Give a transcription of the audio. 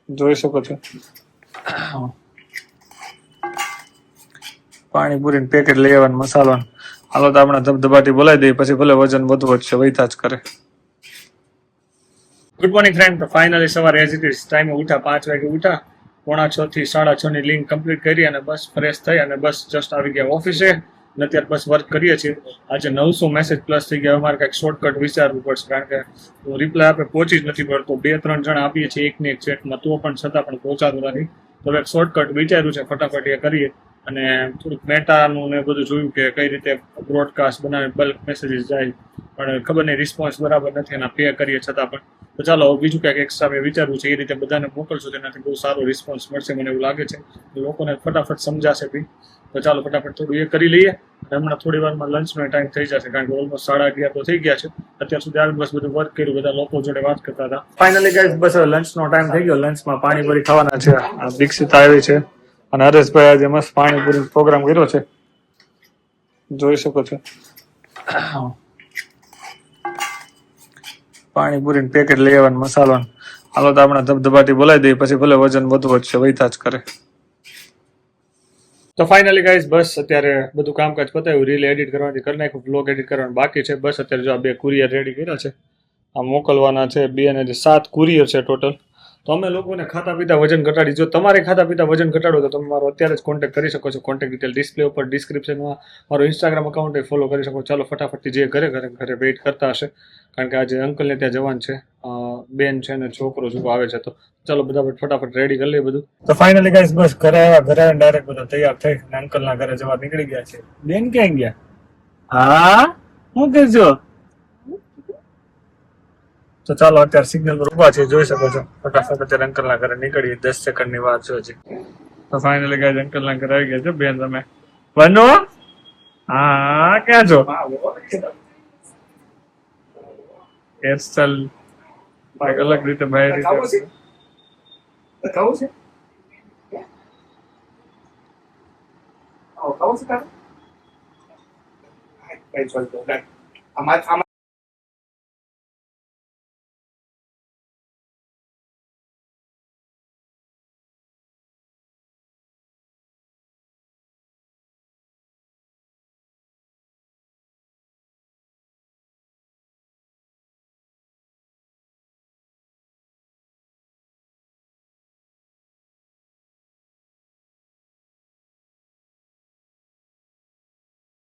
જોઈ શકો છો પાણીપુરી પેકેટ લઈ આવવાનું મસાલો હાલો તો આપણે ધબધબાટી બોલાવી દઈએ પછી ભલે વજન વધુ વધશે વૈતા જ કરે. Good morning friend. તો ફાઇનલી સવારે એઝ ઇટ ઇઝ ટાઈમે ઉઠા 5 વાગે ઉઠા 5:45 થી 6:30 ની લિંક કમ્પ્લીટ કરી અને બસ ફ્રેશ થઈ અને બસ જસ્ટ આવી ગયા ઓફિસે અને અત્યારે બસ વર્ક કરીએ છીએ. આજે 900 મેસેજ પ્લસ થઈ ગયા. અમારે કંઈક શોર્ટકટ વિચારવું પડશે કારણ કે રિપ્લાય આપણે પહોંચી જ નથી પડતો. 2-3 જણ આપીએ છીએ એકની એક ચેટમાં તો પણ છતાં પણ પહોંચાતું નથી. તો એક શોર્ટકટ વિચાર્યું છે ફટાફટ એ કરીએ અને થોડુંક મેટાનું ને બધું જોયું કે કઈ રીતે બ્રોડકાસ્ટ બનાવે બલ્ક મેસેજીસ જાય પણ ખબર નહીં રિસ્પોન્સ બરાબર નથી એના પે કરીએ છતાં પણ. તો ચાલો બીજું કંઈક એક્સ્ટ્રા મેં વિચારવું છે એ રીતે બધાને મોકલશું તેનાથી બહુ સારો રિસ્પોન્સ મળશે મને એવું લાગે છે. લોકોને ફટાફટ સમજાશે બી. તો ચાલો ફટાફટ થોડું એ કરી લઈએ અને હમણાં થોડી વારમાં લંચનો ટાઈમ થઈ જશે કારણ કે ઓલમોસ્ટ 11:30 તો થઈ ગયા છે. અત્યાર સુધી આવી બસ બધું વર્ક કર્યું બધા લોકો જોડે વાત કરતા હતા. ફાઇનલી ગાઈસ બસ લંચનો ટાઈમ થઈ ગયો. લંચમાં પાણીપુરી ખાવાના છે. દીક્ષિત આવી છે અને હરેશભાઈ આજે મસ્ત પાણીપુરી પ્રોગ્રામ કર્યો છે જોઈ શકો છો. પાણીપુરી પેકેટ લઈ આવવાનું મસાલો હાલો તો આપણે ધબધબાટી બોલાવી દઈએ પછી ભલે વજન વધુ વધશે વૈતા જ કરે. તો ફાઇનલી ગાઈઝ બસ અત્યારે બધું કામકાજ પતાવ્યું. રીલ એડિટ કરવાની કરી નાખ્યું. બ્લોગ એડિટ કરવાનું બાકી છે. બસ અત્યારે જો આ 2 કુરિયર રેડી કર્યા છે. આ મોકલવાના છે 2 અને 7 કુરિયર છે ટોટલ. તો અમે લોકોને ખાતા પીતા વજન ઘટાડી. જો તમારે ખાતા પીતા વજન ઘટાડો તો તમે મારો અત્યારે જ કોન્ટેક્ટ કરી શકો છો. કોન્ટેક્ટ ડિટેલ ડિસ્પ્લે ઉપર ડિસ્ક્રિપ્શનમાં મારો ઇન્સ્ટાગ્રામ અકાઉન્ટ ફોલો કરી શકો. ચાલો ફટાફટથી જે ઘરે વેઇટ કરતા હશે કારણ કે આજે અંકલને ત્યાં જવાનું છે. બેન છે ને છોકરો જો આવે છે તો ચાલો બધા ફટાફટ રેડી કરી લઈએ બધું. તો ફાઇનલી ગાઈસ બસ ઘરે આવ્યા ડાયરેક્ટ બધા તૈયાર થઈ અને અંકલના ઘરે જવા નીકળી ગયા છે. બેન ક્યાં ગયા? હા શું કહેજો? તો ચાલો અત્યારે સિગ્નલ પર ઉભા છે જોઈ શકો છો. ફટાફટ અત્યારે અંકલના ઘરે નીકળીએ. 10 સેકન્ડની વાત છે હજી. તો ફાઇનલી ગાઈસ અંકલના ઘરે આવી ગયા છે. બેન તમે બનો હા ક્યાં છો? હેરસ્ટાઈલ અલગ રીતે બહાર રીતે ખાવું છે ખાવું છે તારે કઈ ચાલતો આમાં